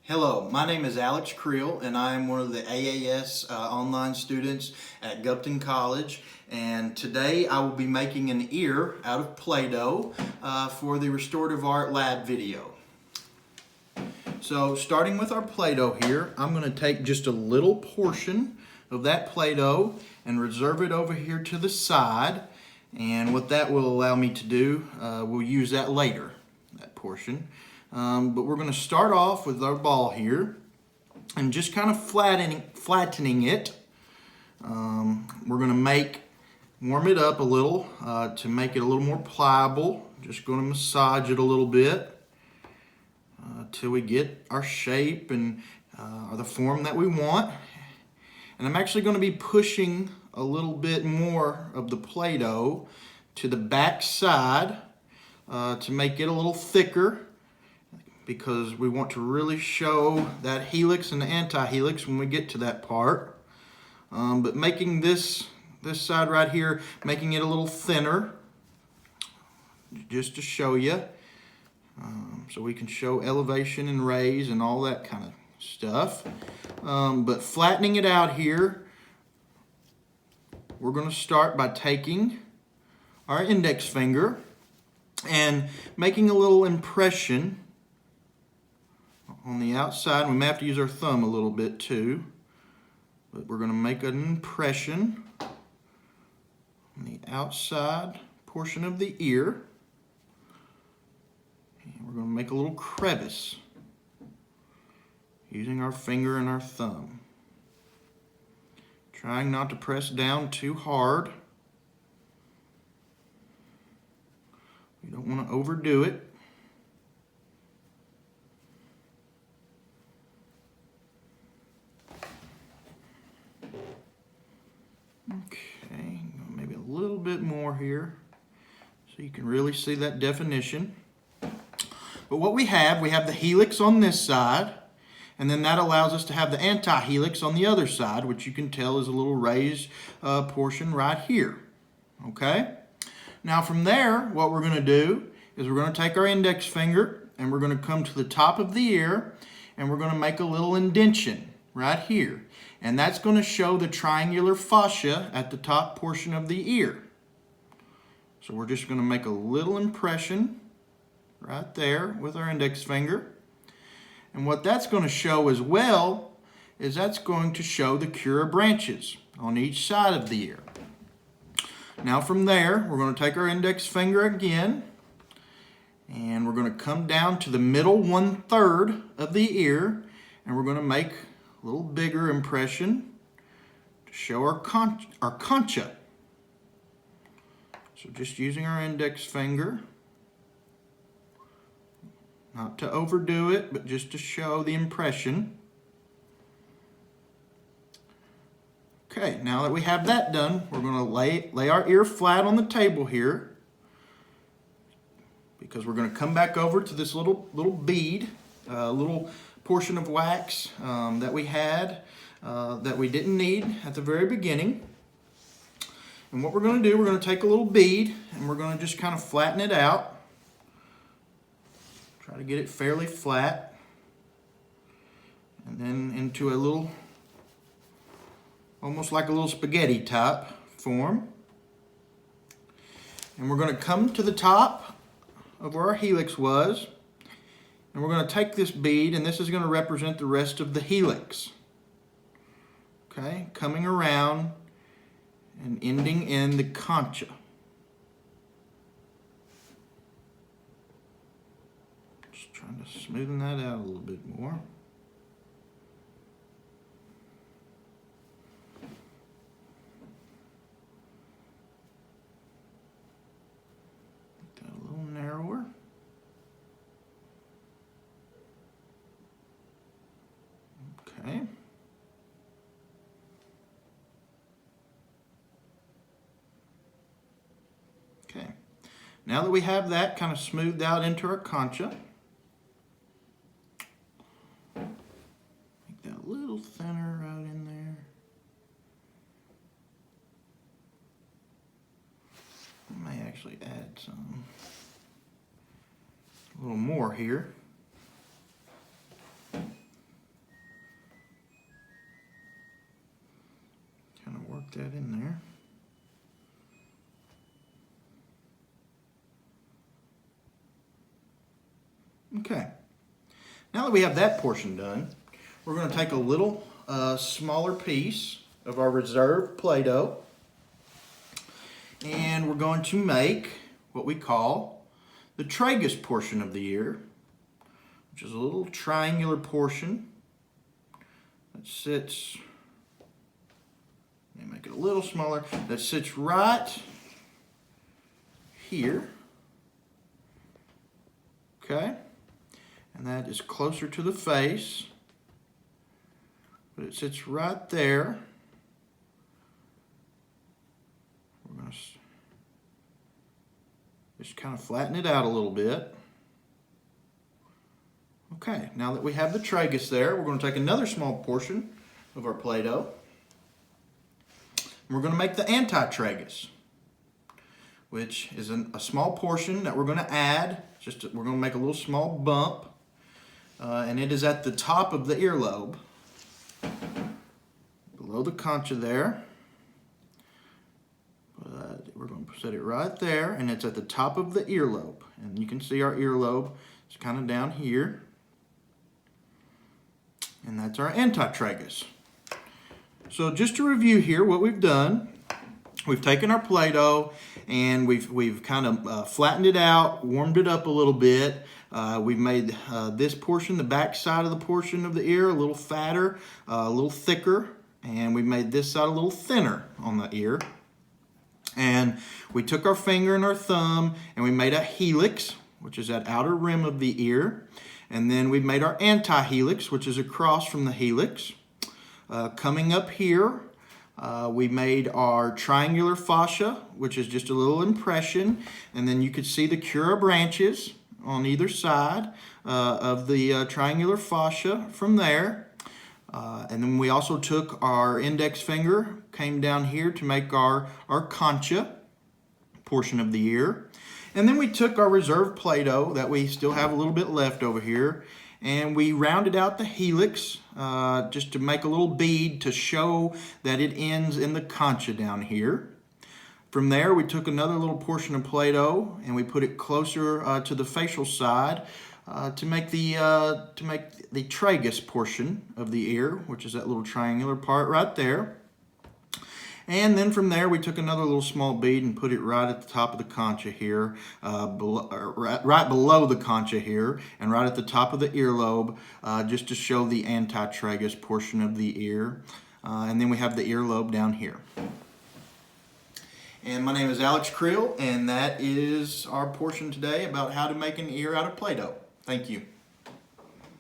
Hello, my name is Alex Creel, and I am one of the AAS online students at Gupton College. And today I will be making an ear out of Play-Doh for the Restorative Art Lab video. So starting with our Play-Doh here, I'm going to take just a little portion of that Play-Doh and reserve it over here to the side. And what that will allow me to do, we'll use that later, that portion. But we're going to start off with our ball here and just kind of flattening it. We're going to warm it up a little to make it a little more pliable. Just going to massage it a little bit till we get our shape and or the form that we want. And I'm actually going to be pushing a little bit more of the Play-Doh to the back side to make it a little thicker, because we want to really show that helix and the anti-helix when we get to that part. But making this side right here, making it a little thinner, just to show you, so we can show elevation and raise and all that kind of stuff. But flattening it out here, we're going to start by taking our index finger and making a little impression on the outside. We may have to use our thumb a little bit too, but we're going to make an impression on the outside portion of the ear. And we're going to make a little crevice using our finger and our thumb. Trying not to press down too hard. We don't want to overdo it. Okay, maybe a little bit more here so you can really see that definition. But what we have the helix on this side, and then that allows us to have the anti-helix on the other side, which you can tell is a little raised portion right here. Okay? Now from there, what we're going to do is we're going to take our index finger and we're going to come to the top of the ear and we're going to make a little indention right here. And that's going to show the triangular fascia at the top portion of the ear. So we're just going to make a little impression right there with our index finger. And what that's going to show as well is that's going to show the cura branches on each side of the ear. Now from there, we're going to take our index finger again and we're going to come down to the middle 1/3 of the ear and we're going to make a little bigger impression to show our concha. So just using our index finger, not to overdo it, but just to show the impression. Okay, now that we have that done, we're going to lay our ear flat on the table here, because we're going to come back over to this little bead, little portion of wax that we had that we didn't need at the very beginning. And what we're going to do, we're going to take a little bead and we're going to just kind of flatten it out. Try to get it fairly flat. And then into a little, almost like a little spaghetti type form. And we're going to come to the top of where our helix was. And we're going to take this bead, and this is going to represent the rest of the helix. Okay, coming around and ending in the concha. Just trying to smoothen that out a little bit more. Make that a little narrower. Okay. Okay. Now that we have that kind of smoothed out into our concha, make that a little thinner right in there. I may actually add a little more here. work that in there. Okay. Now that we have that portion done, we're going to take a little smaller piece of our reserve Play-Doh, and we're going to make what we call the tragus portion of the ear, which is a little triangular portion that sits, let me make it a little smaller, that sits right here, okay? And that is closer to the face, but it sits right there. We're going to just kind of flatten it out a little bit. Okay, now that we have the tragus there, we're going to take another small portion of our Play-Doh. We're going to make the anti-tragus, which is a small portion that we're going to add. We're going to make a little small bump, and it is at the top of the earlobe, below the concha there. But we're going to set it right there, and it's at the top of the earlobe. And you can see our earlobe is kind of down here. And that's our anti-tragus. So just to review here what we've done, we've taken our Play-Doh and we've kind of flattened it out, warmed it up a little bit. We've made this portion, the back side of the portion of the ear, a little fatter, a little thicker, and we made this side a little thinner on the ear. And we took our finger and our thumb and we made a helix, which is that outer rim of the ear. And then we made our anti-helix, which is across from the helix. Coming up here, we made our triangular fascia, which is just a little impression. And then you could see the cura branches on either side of the triangular fascia from there. And then we also took our index finger, came down here to make our concha portion of the ear. And then we took our reserve Play-Doh that we still have a little bit left over here, and we rounded out the helix just to make a little bead to show that it ends in the concha down here. From there, we took another little portion of Play-Doh and we put it closer to the facial side to make the tragus portion of the ear, which is that little triangular part right there. And then from there, we took another little small bead and put it right at the top of the concha here, right below the concha here, and right at the top of the earlobe, just to show the anti-tragus portion of the ear. And then we have the earlobe down here. And my name is Alex Creel, and that is our portion today about how to make an ear out of Play-Doh. Thank you.